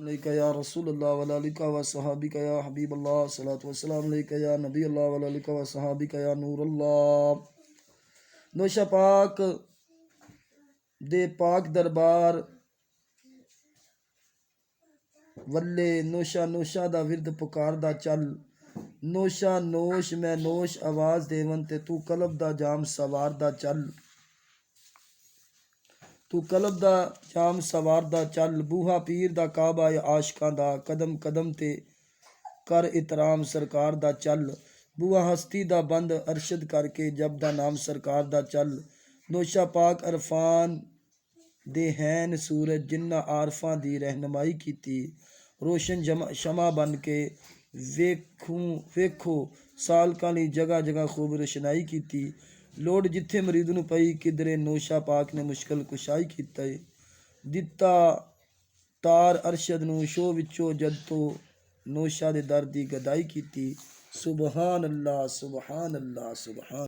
अलैका या रसूल अल्लाह व अलिका व सहाबिका या हबीब अल्लाह सलातु वस्सलाम अलैका या नबी अल्लाह व अलिका व सहाबिका या नूर अल्लाह। नोशा पाक दे पाक दरबार वल्ले नोशा नोशा दा विरद पुकारदा चल। नोशा नोश मैं नोश आवाज़ देवन ते तू कलब दा जाम सवारदा चल। तू कलब दा जाम सवारदा चल। बूहा पीर दा काबा आशकां दा कदम कदम ते कर इतराम सरकार दा चल। बूहा हस्ती दा बंद अरशद करके जब दा नाम सरकार दा चल। नोशा पाक अरफान दे हैन सूरज जिन्ना आरफां दी रहनुमाई कीती। रोशन शमा बन के वेखो सालकां लई जगह जगह खूब रोशनाई कीती। लोड़ जिथे मरीद नूं पई किधरे नोशा पाक ने मुश्किल कुशाई कीती। दिता तार अरशद नूं शो विचों जद तो नोशा दे दर दी गदाई कीती। सुबहान अल्लाह सुबहान अल्लाह सुबहान।